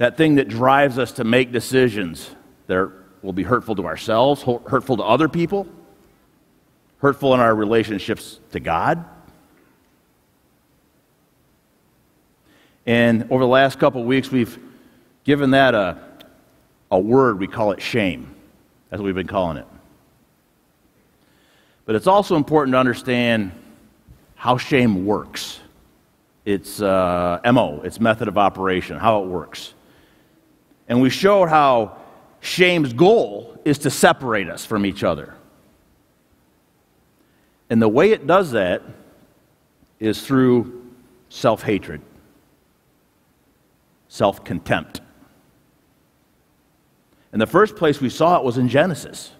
that thing that drives us to make decisions that will be hurtful to ourselves, hurtful to other people, hurtful in our relationships to God. And over the last couple of weeks, we've given that a word. We call it shame. That's what we've been calling it. But it's also important to understand how shame works. Its MO, its method of operation, how it works. And we showed how shame's goal is to separate us from each other. And the way it does that is through self-hatred, self-contempt. And the first place we saw it was in Genesis,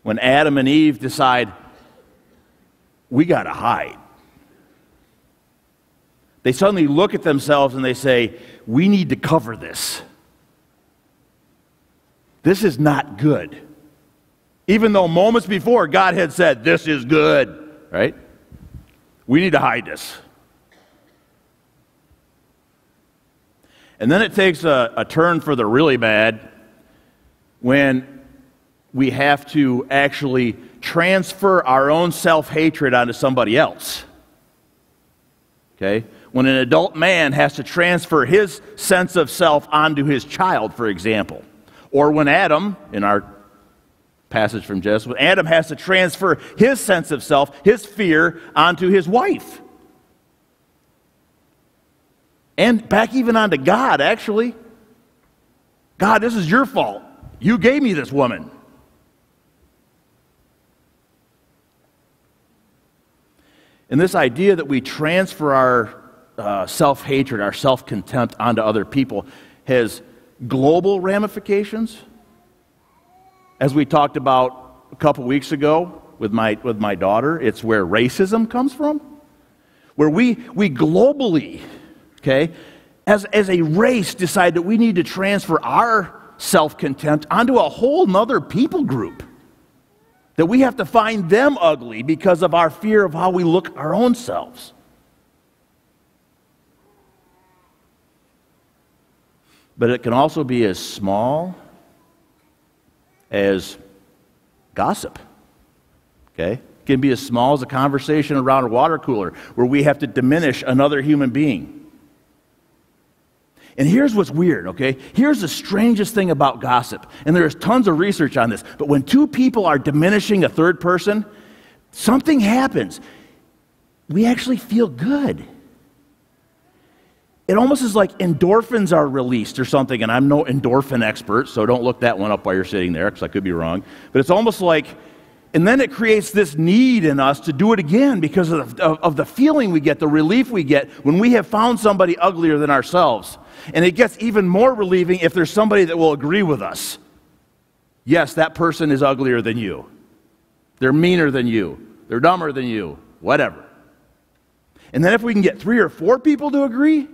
when Adam and Eve decide, we got to hide. They suddenly look at themselves and they say, we need to cover this. This is not good. Even though moments before God had said, this is good, right? We need to hide this. And then it takes a turn for the really bad when we have to actually transfer our own self-hatred onto somebody else. Okay? When an adult man has to transfer his sense of self onto his child, for example. Or when Adam, in our passage from Genesis, when Adam has to transfer his sense of self, his fear, onto his wife. And back even onto God, actually. God, this is your fault. You gave me this woman. And this idea that we transfer our self-hatred, our self-contempt onto other people has global ramifications. As we talked about a couple weeks ago with my daughter, it's where racism comes from. Where we globally, okay, as a race decide that we need to transfer our self-contempt onto a whole nother people group. That we have to find them ugly because of our fear of how we look our own selves. But it can also be as small as gossip. Okay? It can be as small as a conversation around a water cooler where we have to diminish another human being. And here's what's weird, okay? Here's the strangest thing about gossip. And there's tons of research on this. But when two people are diminishing a third person, something happens. We actually feel good. It almost is like endorphins are released or something. And I'm no endorphin expert, so don't look that one up while you're sitting there, because I could be wrong. But it's almost like, and then it creates this need in us to do it again because of the feeling we get, the relief we get when we have found somebody uglier than ourselves. And it gets even more relieving if there's somebody that will agree with us. Yes, that person is uglier than you. They're meaner than you. They're dumber than you. Whatever. And then if we can get 3 or 4 people to agree.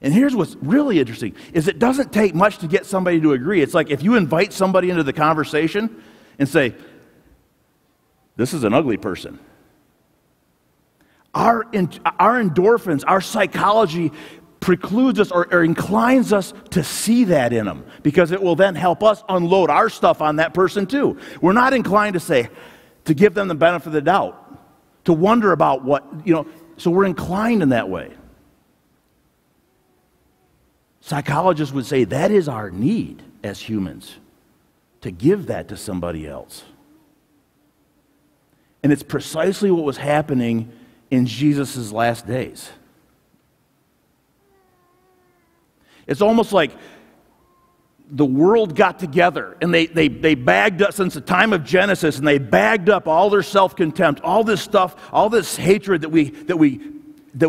And here's what's really interesting, is it doesn't take much to get somebody to agree. It's like if you invite somebody into the conversation and say, this is an ugly person. Our endorphins, our psychology precludes us or inclines us to see that in them because it will then help us unload our stuff on that person too. We're not inclined to give them the benefit of the doubt, to wonder about what, so we're inclined in that way. Psychologists would say that is our need as humans, to give that to somebody else. And it's precisely what was happening in Jesus' last days. It's almost like the world got together and they bagged up, since the time of Genesis, and they bagged up all their self-contempt, all this stuff, all this hatred that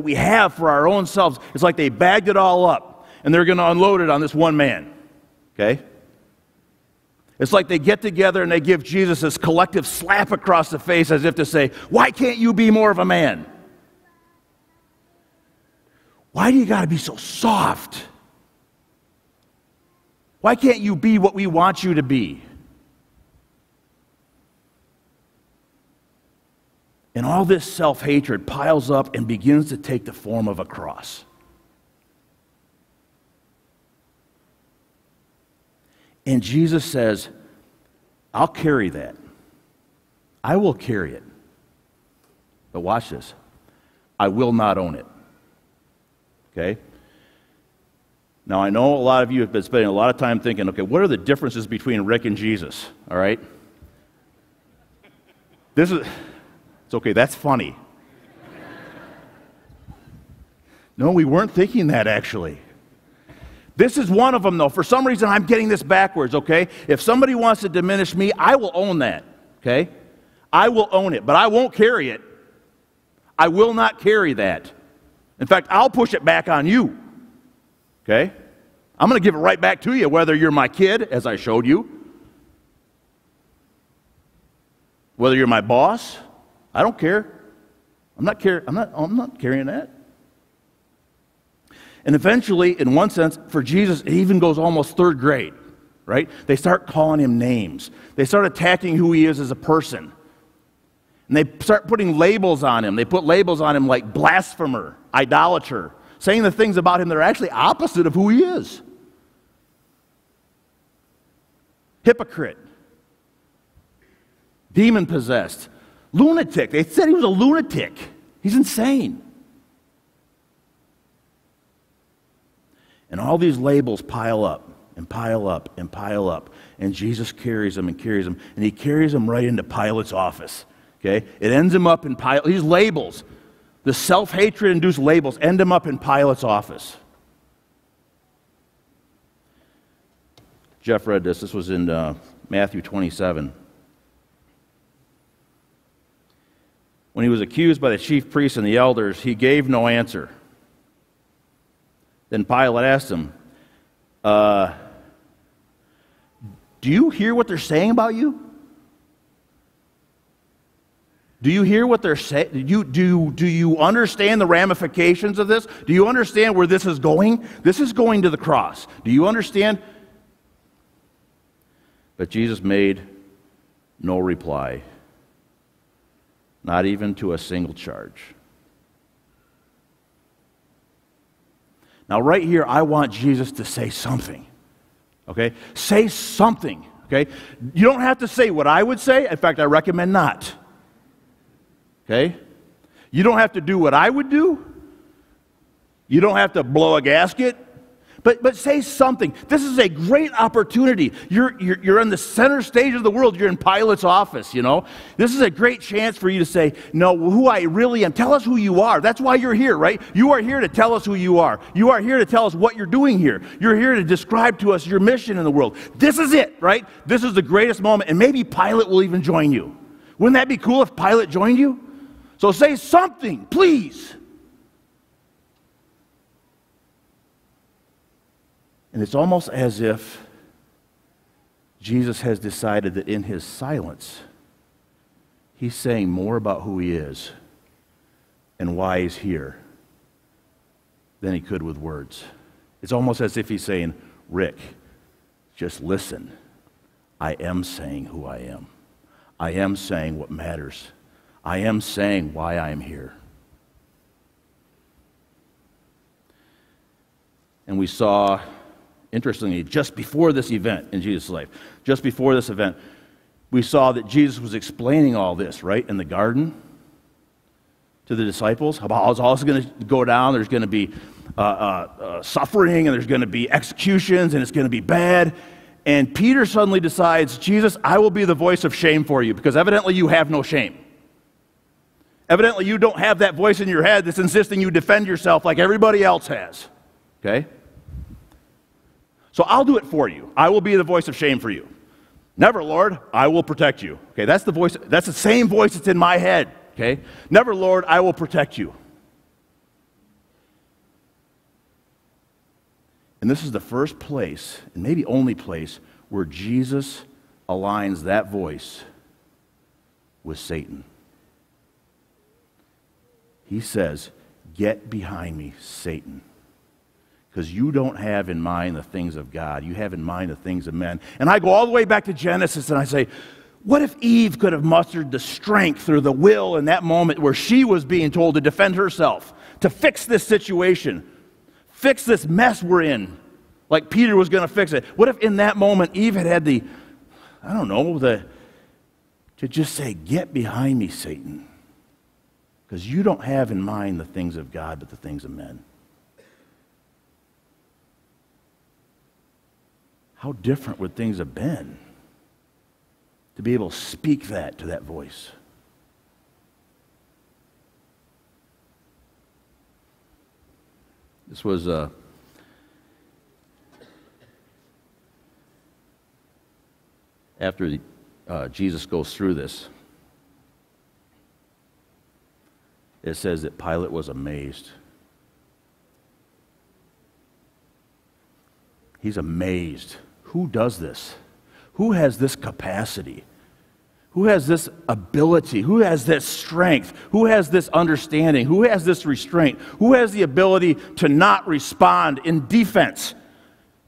we have for our own selves. It's like they bagged it all up and they're going to unload it on this one man. Okay? It's like they get together and they give Jesus this collective slap across the face as if to say, why can't you be more of a man? Why do you got to be so soft? Why can't you be what we want you to be? And all this self-hatred piles up and begins to take the form of a cross. And Jesus says, I'll carry that. I will carry it. But watch this. I will not own it. Okay? Now, I know a lot of you have been spending a lot of time thinking, okay, what are the differences between Rick and Jesus? All right? It's okay, that's funny. No, we weren't thinking that, actually. This is one of them, though. For some reason, I'm getting this backwards, okay? If somebody wants to diminish me, I will own that, okay? I will own it, but I won't carry it. I will not carry that. In fact, I'll push it back on you, okay? I'm going to give it right back to you, whether you're my kid, as I showed you, whether you're my boss. I don't care. I'm not carrying that. And eventually, in one sense, for Jesus, it even goes almost third grade, right? They start calling him names. They start attacking who he is as a person. And they start putting labels on him. They put labels on him like blasphemer, idolater, saying the things about him that are actually opposite of who he is. Hypocrite. Demon-possessed. Lunatic. They said he was a lunatic. He's insane. And all these labels pile up and pile up and pile up. And Jesus carries them and carries them. And he carries them right into Pilate's office. Okay? It ends him up in Pilate. These labels, the self-hatred-induced labels, end him up in Pilate's office. Jeff read this. This was in Matthew 27. When he was accused by the chief priests and the elders, he gave no answer. Then Pilate asked him, do you hear what they're saying about you? Do you hear what they're saying? Do you understand the ramifications of this? Do you understand where this is going? This is going to the cross. Do you understand? But Jesus made no reply, not even to a single charge. Now, right here, I want Jesus to say something, okay? Say something, okay? You don't have to say what I would say. In fact, I recommend not, okay? You don't have to do what I would do. You don't have to blow a gasket. But say something. This is a great opportunity. You're in the center stage of the world. You're in Pilate's office, you know. This is a great chance for you to say, no, who I really am. Tell us who you are. That's why you're here, right? You are here to tell us who you are. You are here to tell us what you're doing here. You're here to describe to us your mission in the world. This is it, right? This is the greatest moment, and maybe Pilate will even join you. Wouldn't that be cool if Pilate joined you? So say something, please. And it's almost as if Jesus has decided that in his silence, he's saying more about who he is and why he's here than he could with words. It's almost as if he's saying, Rick, just listen. I am saying who I am. I am saying what matters. I am saying why I am here. And we saw, interestingly, just before this event in Jesus' life, just before this event, we saw that Jesus was explaining all this, right, in the garden to the disciples, about how it's all going to go down. There's going to be suffering, and there's going to be executions, and it's going to be bad. And Peter suddenly decides, Jesus, I will be the voice of shame for you, because evidently you have no shame. Evidently you don't have that voice in your head that's insisting you defend yourself like everybody else has. Okay? So I'll do it for you. I will be the voice of shame for you. Never, Lord, I will protect you. Okay, that's the voice, that's the same voice that's in my head. Okay? Never, Lord, I will protect you. And this is the first place, and maybe only place, where Jesus aligns that voice with Satan. He says, get behind me, Satan. Because you don't have in mind the things of God. You have in mind the things of men. And I go all the way back to Genesis and I say, what if Eve could have mustered the strength or the will in that moment where she was being told to defend herself, to fix this situation, fix this mess we're in? Like Peter was going to fix it. What if in that moment Eve had to just say, "Get behind me, Satan," because you don't have in mind the things of God, but the things of men. How different would things have been to be able to speak that to that voice? This was after Jesus goes through this. It says that Pilate was amazed. He's amazed. Who does this? Who has this capacity? Who has this ability? Who has this strength? Who has this understanding? Who has this restraint? Who has the ability to not respond in defense?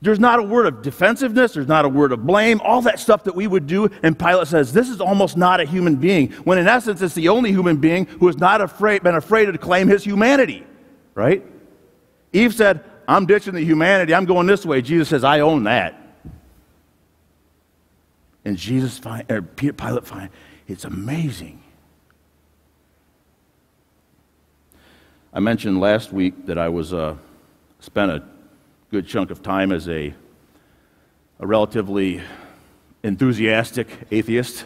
There's not a word of defensiveness. There's not a word of blame. All that stuff that we would do, and Pilate says, this is almost not a human being, when in essence it's the only human being who has not been afraid to claim his humanity, right? Eve said, "I'm ditching the humanity. I'm going this way." Jesus says, "I own that." And Pilate finds it's amazing. I mentioned last week that I was spent a good chunk of time as a relatively enthusiastic atheist.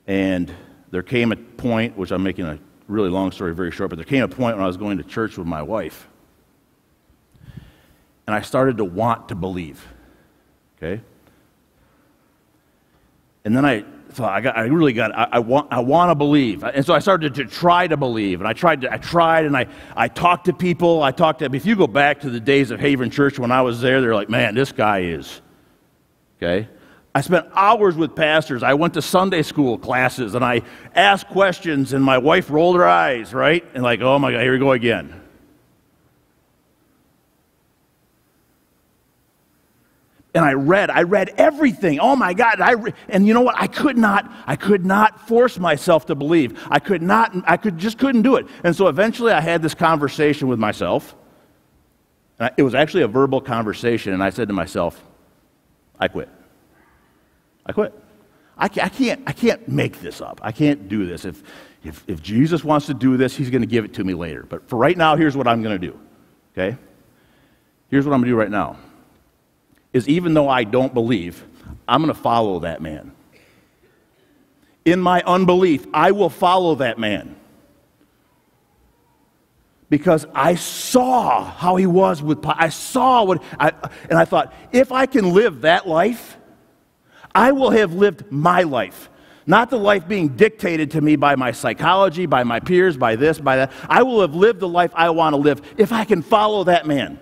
And there came a point, which I'm making a really long story very short, but there came a point when I was going to church with my wife. And I started to want to believe. Okay? And then I thought, I want to believe. And so I started to try to believe. And I tried and I talked to people. If you go back to the days of Haven Church when I was there, they're like, "Man, this guy is." Okay? I spent hours with pastors. I went to Sunday school classes and I asked questions and my wife rolled her eyes, right? And like, "Oh my God, here we go again." And I read everything. Oh my God! And you know what? I could not force myself to believe. Just couldn't do it. And so eventually, I had this conversation with myself. It was actually a verbal conversation, and I said to myself, "I quit. I quit. I can't make this up. I can't do this. If Jesus wants to do this, He's going to give it to me later. But for right now, here's what I'm going to do. Okay? Here's what I'm going to do right now. Is even though I don't believe, I'm going to follow that man. In my unbelief, I will follow that man. Because I saw how he was with, I saw and I thought, if I can live that life, I will have lived my life. Not the life being dictated to me by my psychology, by my peers, by this, by that. I will have lived the life I want to live if I can follow that man.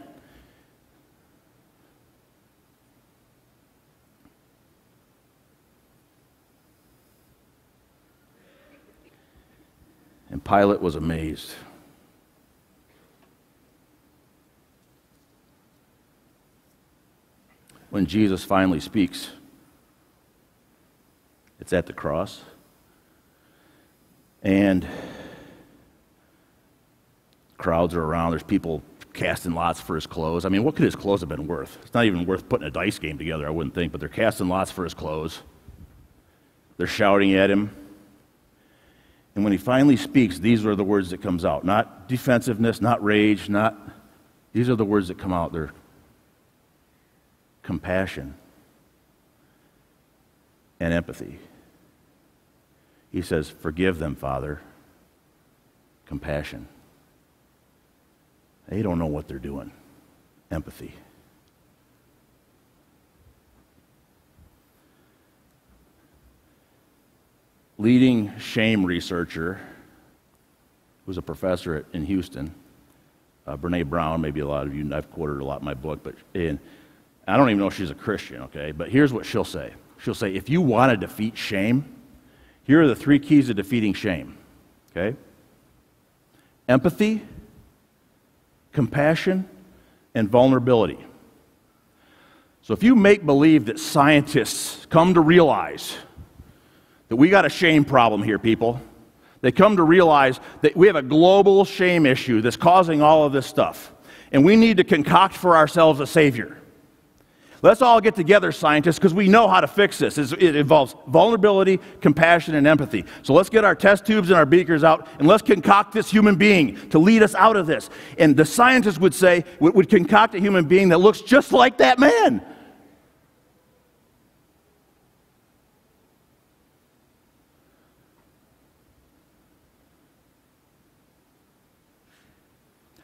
And Pilate was amazed. When Jesus finally speaks, it's at the cross. And crowds are around. There's people casting lots for his clothes. I mean, what could his clothes have been worth? It's not even worth putting a dice game together, I wouldn't think, but they're casting lots for his clothes. They're shouting at him. And when he finally speaks, these are the words that comes out. Not defensiveness, not rage, these are the words that come out. They're compassion and empathy. He says, "Forgive them, Father." Compassion. They don't know what they're doing. Empathy. Leading shame researcher, who's a professor in Houston, Brene Brown, maybe a lot of you, I've quoted her a lot in my book, and I don't even know if she's a Christian, okay? But here's what she'll say. She'll say, if you want to defeat shame, here are the 3 keys to defeating shame, okay? Empathy, compassion, and vulnerability. So if you make believe that scientists come to realize that we got a shame problem here, people, they come to realize that we have a global shame issue that's causing all of this stuff. and we need to concoct for ourselves a Savior. Let's all get together, scientists, because we know how to fix this. It involves vulnerability, compassion, and empathy. So let's get our test tubes and our beakers out, and let's concoct this human being to lead us out of this. And the scientists would say, would concoct a human being that looks just like that man.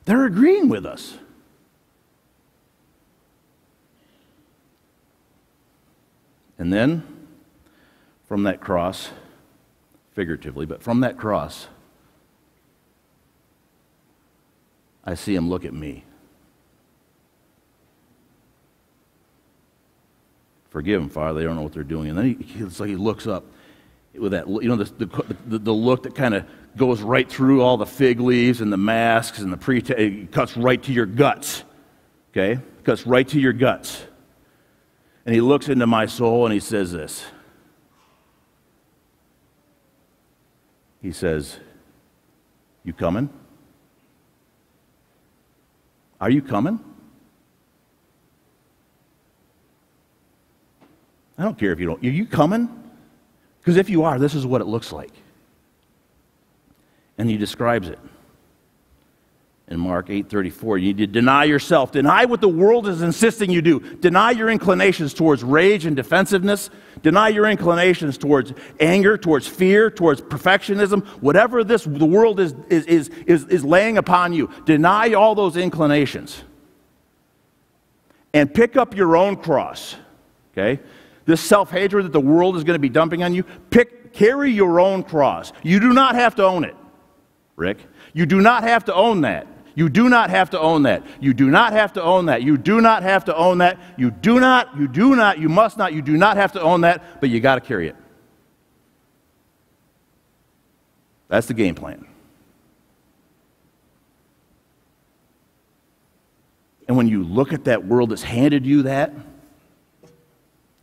They're agreeing with us. And then, from that cross, figuratively, but from that cross, I see him look at me. Forgive them, Father, they don't know what they're doing. And then it's like he looks up with that, the look that kind of goes right through all the fig leaves and the masks and it cuts right to your guts. Okay? Cuts right to your guts. And he looks into my soul and he says this. He says, "You coming? Are you coming? I don't care if you don't. Are you coming? Because if you are, this is what it looks like." And he describes it. In Mark 8:34, you need to deny yourself. Deny what the world is insisting you do. Deny your inclinations towards rage and defensiveness. Deny your inclinations towards anger, towards fear, towards perfectionism. Whatever the world is laying upon you, deny all those inclinations. And pick up your own cross. Okay? This self-hatred that the world is going to be dumping on you, carry your own cross. You do not have to own it, Rick. You do not have to own that. You do not have to own that. You do not have to own that. You do not have to own that. You do not, you must not, you do not have to own that, but you got to carry it. That's the game plan. And when you look at that world that's handed you that,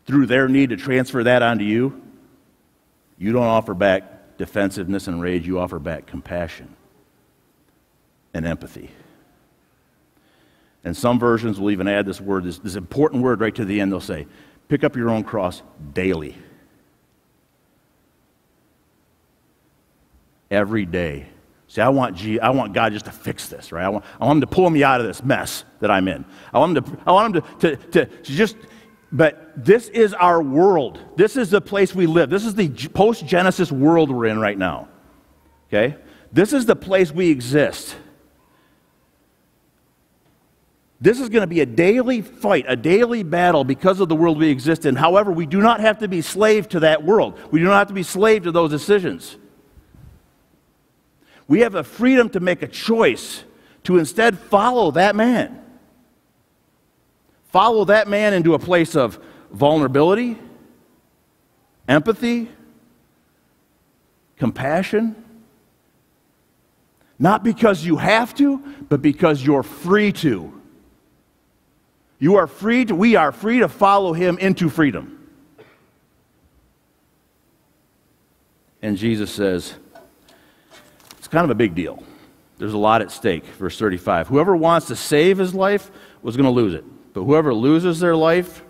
through their need to transfer that onto you, you don't offer back defensiveness and rage, you offer back compassion and empathy. And some versions will even add this word, this important word right to the end. They'll say, pick up your own cross daily. Every day. See, I want God just to fix this, right? I want him to pull me out of this mess that I'm in. I want him to just, but this is our world. This is the place we live. This is the post-Genesis world we're in right now. Okay? This is the place we exist. This is going to be a daily fight, a daily battle because of the world we exist in. However, we do not have to be slave to that world. We do not have to be slave to those decisions. We have the freedom to make a choice to instead follow that man. Follow that man into a place of vulnerability, empathy, compassion. Not because you have to, but because you're free to. We are free to follow him into freedom. And Jesus says, it's kind of a big deal. There's a lot at stake. Verse 35, whoever wants to save his life was going to lose it. But whoever loses their life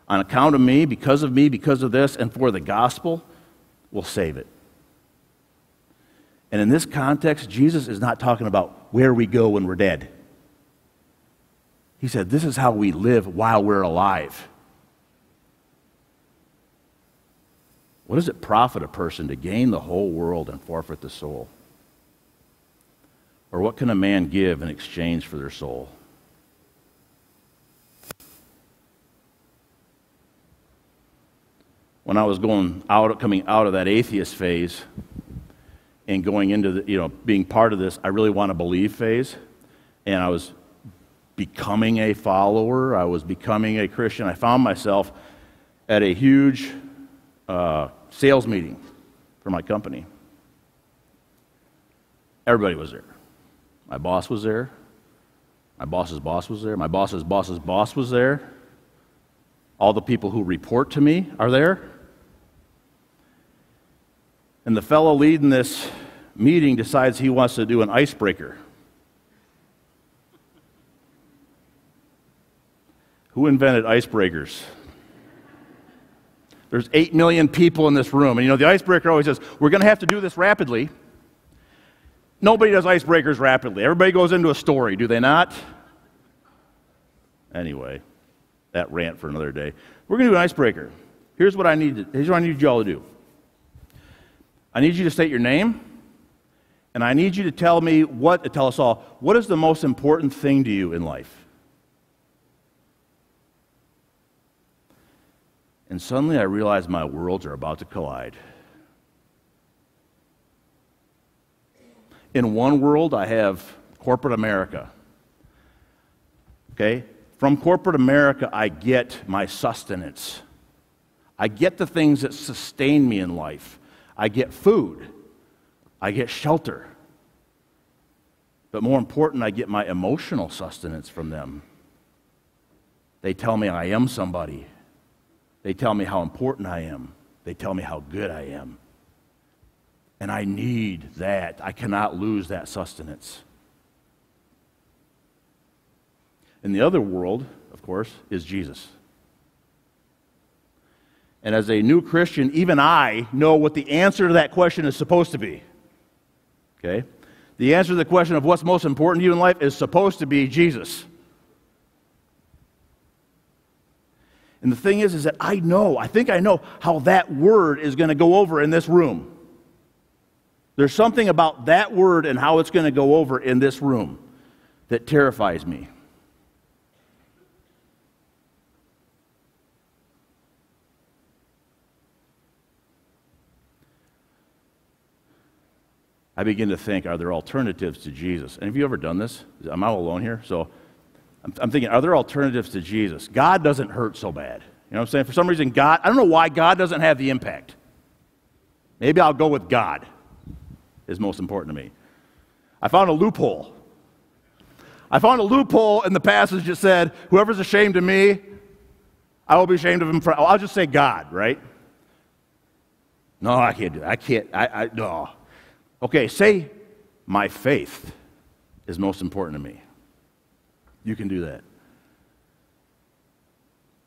on account of me, because of this, and for the gospel, will save it. And in this context, Jesus is not talking about where we go when we're dead. He said, this is how we live while we're alive. What does it profit a person to gain the whole world and forfeit the soul? Or what can a man give in exchange for their soul? When I was coming out of that atheist phase and going into being part of this, I really want to believe phase, and I was becoming a follower, I was becoming a Christian. I found myself at a huge sales meeting for my company. Everybody was there. My boss was there. My boss's boss was there. My boss's boss's boss was there. All the people who report to me are there. And the fellow leading this meeting decides he wants to do an icebreaker. Who invented icebreakers? There's 8 million people in this room. And the icebreaker always says, we're going to have to do this rapidly. Nobody does icebreakers rapidly. Everybody goes into a story, do they not? Anyway, that rant for another day. We're going to do an icebreaker. Here's what I need you all to do. I need you to state your name, and I need you to tell us all, what is the most important thing to you in life? And suddenly I realize my worlds are about to collide. In one world, I have corporate America. Okay? From corporate America, I get my sustenance. I get the things that sustain me in life. I get food. I get shelter. But more important, I get my emotional sustenance from them. They tell me I am somebody. They tell me how important I am. They tell me how good I am. And I need that. I cannot lose that sustenance. And the other world, of course, is Jesus. And as a new Christian, even I know what the answer to that question is supposed to be. Okay? The answer to the question of what's most important to you in life is supposed to be Jesus. And the thing is that I think I know how that word is going to go over in this room. There's something about that word and how it's going to go over in this room that terrifies me. I begin to think, are there alternatives to Jesus? And have you ever done this? I'm all alone here, so I'm thinking, are there alternatives to Jesus? God doesn't hurt so bad. You know what I'm saying? For some reason, I don't know why God doesn't have the impact. Maybe I'll go with God is most important to me. I found a loophole. In the passage that said, whoever's ashamed of me, I will be ashamed of him. I'll just say God, right? No, I can't do that. No. Okay, say my faith is most important to me. You can do that.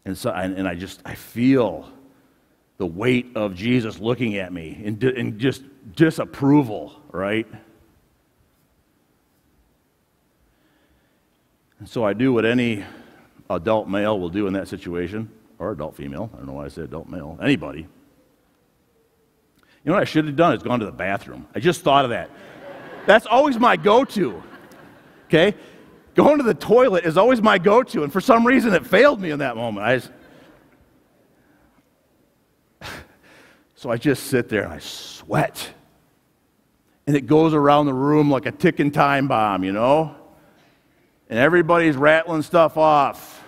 And so, I feel the weight of Jesus looking at me in just disapproval, right? And so I do what any adult male will do in that situation, or adult female. I don't know why I said adult male. Anybody. You know what I should have done is gone to the bathroom. I just thought of that. That's always my go-to. Okay? Going to the toilet is always my go-to, and for some reason it failed me in that moment. So I just sit there and I sweat. And it goes around the room like a ticking time bomb, you know? And everybody's rattling stuff off.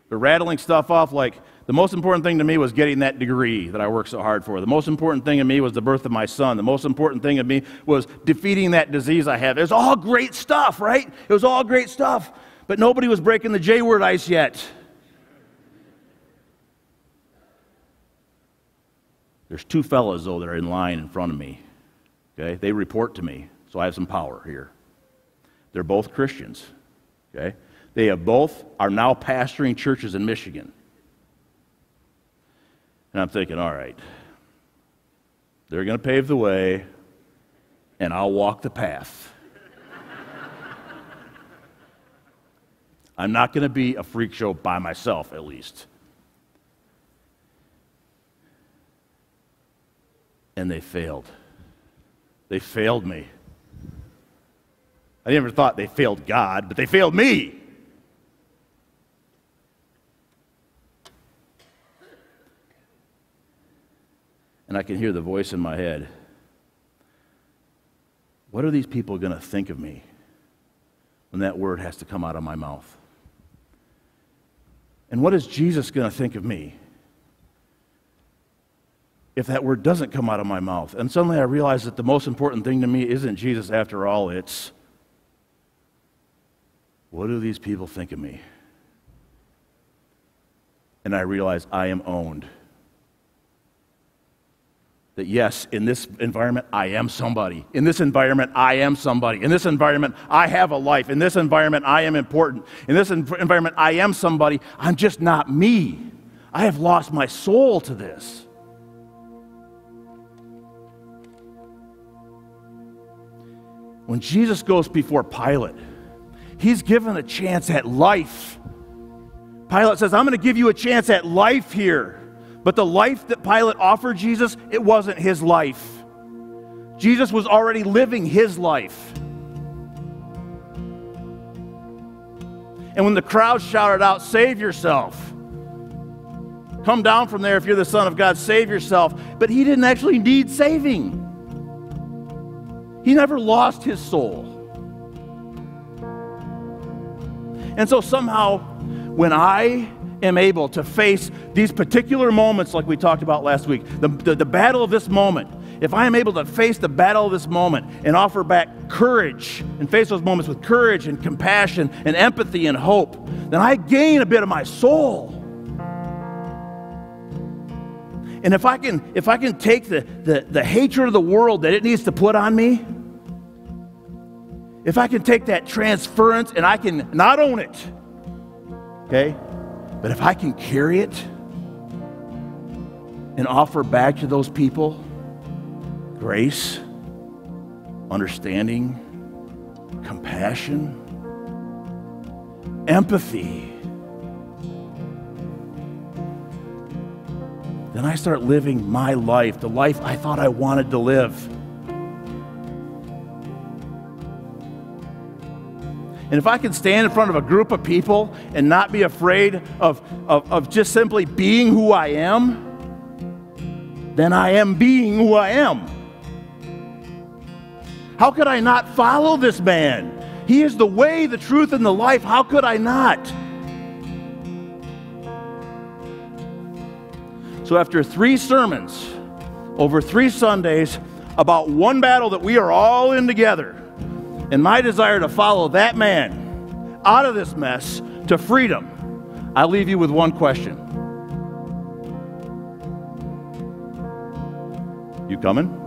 They're rattling stuff off like, the most important thing to me was getting that degree that I worked so hard for. The most important thing to me was the birth of my son. The most important thing to me was defeating that disease I have. It was all great stuff, right? It was all great stuff. But nobody was breaking the J-word ice yet. There's two fellas, though, that are in line in front of me. Okay? They report to me, so I have some power here. They're both Christians. Okay? They are now pastoring churches in Michigan. And I'm thinking, all right, they're going to pave the way, and I'll walk the path. I'm not going to be a freak show by myself, at least. And they failed. They failed me. I never thought they failed God, but they failed me. And I can hear the voice in my head. What are these people going to think of me when that word has to come out of my mouth? And what is Jesus going to think of me if that word doesn't come out of my mouth? And suddenly I realize that the most important thing to me isn't Jesus after all. It's, what do these people think of me? And I realize I am owned. that yes, in this environment, I am somebody. In this environment, I am somebody. In this environment, I have a life. In this environment, I am important. In this environment, I am somebody. I'm just not me. I have lost my soul to this. When Jesus goes before Pilate, he's given a chance at life. Pilate says, I'm going to give you a chance at life here. But the life that Pilate offered Jesus, it wasn't his life. Jesus was already living his life. And when the crowd shouted out, save yourself. Come down from there if you're the Son of God, save yourself. But he didn't actually need saving. He never lost his soul. And so somehow, when I am able to face these particular moments like we talked about last week, the battle of this moment, if I am able to face the battle of this moment and offer back courage and face those moments with courage and compassion and empathy and hope, then I gain a bit of my soul. And if I can take the hatred of the world that it needs to put on me, if I can take that transference and I can not own it, okay, but if I can carry it and offer back to those people grace, understanding, compassion, empathy, then I start living my life, the life I thought I wanted to live. And if I can stand in front of a group of people and not be afraid of just simply being who I am, then I am being who I am. How could I not follow this man? He is the way, the truth, and the life. How could I not? So after 3 sermons, over 3 Sundays, about one battle that we are all in together, and my desire to follow that man out of this mess to freedom, I leave you with one question. You coming?